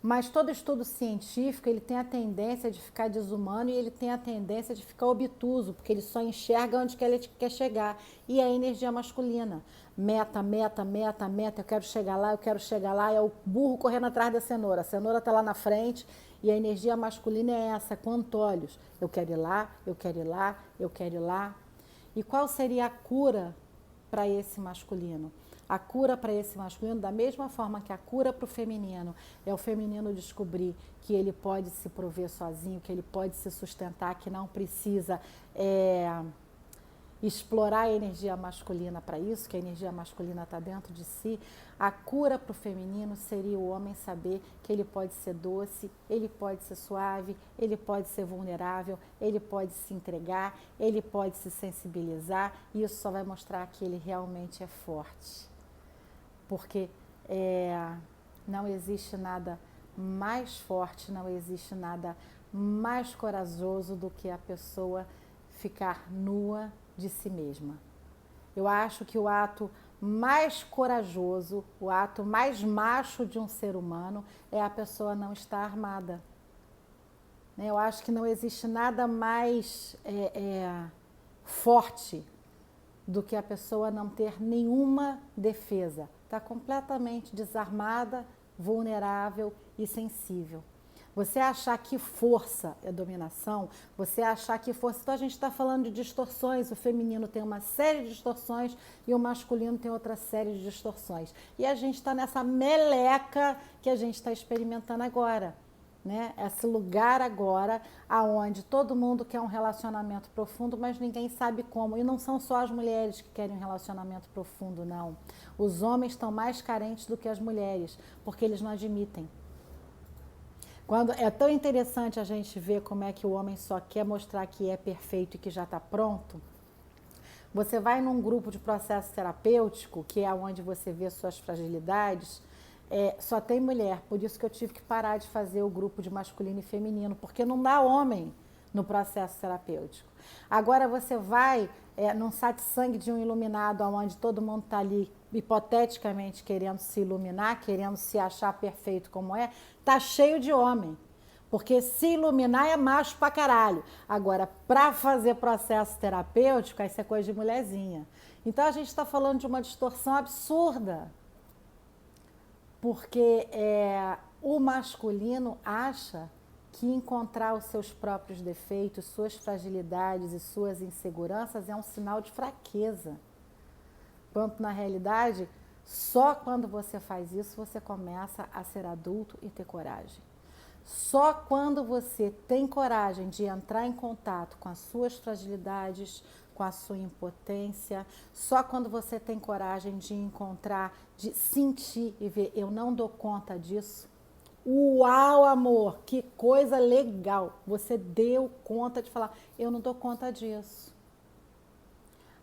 Mas todo estudo científico ele tem a tendência de ficar desumano e ele tem a tendência de ficar obtuso, porque ele só enxerga onde ele quer chegar. E é a energia masculina. Meta, meta, meta, meta, eu quero chegar lá, eu quero chegar lá. É o burro correndo atrás da cenoura. A cenoura está lá na frente e a energia masculina é essa, com antolhos. Eu quero ir lá, eu quero ir lá, eu quero ir lá. E qual seria a cura para esse masculino? A cura para esse masculino, da mesma forma que a cura para o feminino, é o feminino descobrir que ele pode se prover sozinho, que ele pode se sustentar, que não precisa explorar a energia masculina para isso, que a energia masculina está dentro de si. A cura para o feminino seria o homem saber que ele pode ser doce, ele pode ser suave, ele pode ser vulnerável, ele pode se entregar, ele pode se sensibilizar, e isso só vai mostrar que ele realmente é forte. Porque não existe nada mais forte, não existe nada mais corajoso do que a pessoa ficar nua de si mesma. Eu acho que o ato mais corajoso, o ato mais macho de um ser humano é a pessoa não estar armada. Eu acho que não existe nada mais forte do que a pessoa não ter nenhuma defesa. Está completamente desarmada, vulnerável e sensível. Você achar que força é dominação, você achar que força... Então a gente está falando de distorções, o feminino tem uma série de distorções e o masculino tem outra série de distorções. E a gente está nessa meleca que a gente está experimentando agora. Né? Esse lugar agora aonde todo mundo quer um relacionamento profundo, mas ninguém sabe como. E não são só as mulheres que querem um relacionamento profundo, não. Os homens estão mais carentes do que as mulheres, porque eles não admitem. Quando é tão interessante a gente ver como é que o homem só quer mostrar que é perfeito e que já está pronto. Você vai num grupo de processo terapêutico, que é onde você vê suas fragilidades, só tem mulher. Por isso que eu tive que parar de fazer o grupo de masculino e feminino, porque não dá homem no processo terapêutico. Agora você vai num satsang de um iluminado, onde todo mundo está ali hipoteticamente querendo se iluminar, querendo se achar perfeito como tá cheio de homem. Porque se iluminar é macho pra caralho. Agora, para fazer processo terapêutico, isso é coisa de mulherzinha. Então a gente está falando de uma distorção absurda. Porque o masculino acha que encontrar os seus próprios defeitos, suas fragilidades e suas inseguranças é um sinal de fraqueza. quanto na realidade, só quando você faz isso você começa a ser adulto e ter coragem. Só quando você tem coragem de entrar em contato com as suas fragilidades, com a sua impotência, só quando você tem coragem de encontrar, de sentir e ver, eu não dou conta disso. Uau, amor, que coisa legal! Você deu conta de falar, eu não dou conta disso.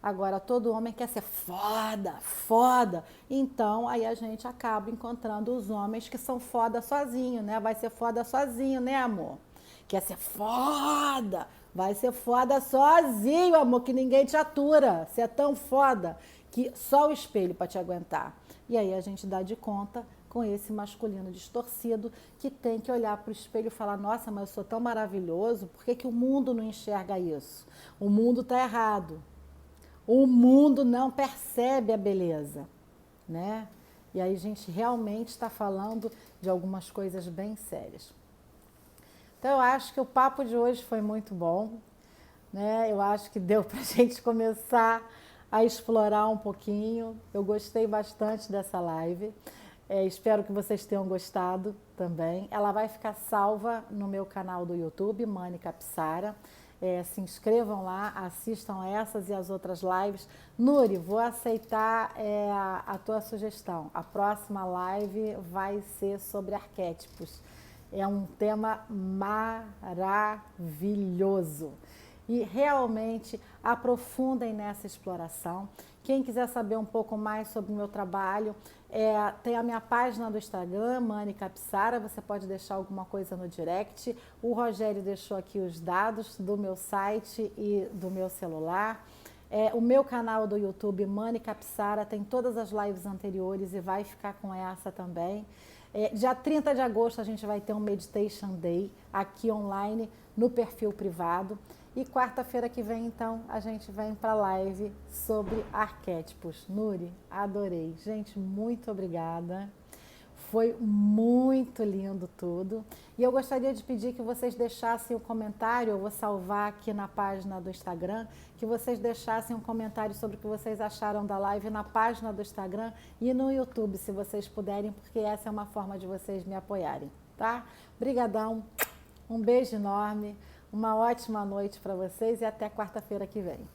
Agora, todo homem quer ser foda, foda. Então, aí a gente acaba encontrando os homens que são foda sozinho, né? Vai ser foda sozinho, né, amor? Quer ser foda, vai ser foda sozinho, amor, que ninguém te atura. Você é tão foda que só o espelho para te aguentar. E aí a gente dá de conta com esse masculino distorcido que tem que olhar para o espelho e falar, nossa, mas eu sou tão maravilhoso, por que, que o mundo não enxerga isso? O mundo está errado. O mundo não percebe a beleza, né? E aí a gente realmente está falando de algumas coisas bem sérias. Então eu acho que o papo de hoje foi muito bom, né? Eu acho que deu para a gente começar a explorar um pouquinho. Eu gostei bastante dessa live. Espero que vocês tenham gostado também. Ela vai ficar salva no meu canal do YouTube, Mânica Psara. Se inscrevam lá, assistam essas e as outras lives. Nuri, vou aceitar a tua sugestão. A próxima live vai ser sobre arquétipos. É um tema maravilhoso. E realmente aprofundem nessa exploração. Quem quiser saber um pouco mais sobre o meu trabalho, tem a minha página do Instagram, Mânica Psara, você pode deixar alguma coisa no direct. O Rogério deixou aqui os dados do meu site e do meu celular. O meu canal do YouTube, Mânica Psara, tem todas as lives anteriores e vai ficar com essa também. Dia 30 de agosto a gente vai ter um Meditation Day aqui online no perfil privado. E quarta-feira que vem, então, a gente vem para a live sobre arquétipos. Nuri, adorei. Gente, muito obrigada. Foi muito lindo tudo. E eu gostaria de pedir que vocês deixassem um comentário, eu vou salvar aqui na página do Instagram, que vocês deixassem um comentário sobre o que vocês acharam da live na página do Instagram e no YouTube, se vocês puderem, porque essa é uma forma de vocês me apoiarem, tá? Brigadão, um beijo enorme. Uma ótima noite para vocês e até quarta-feira que vem.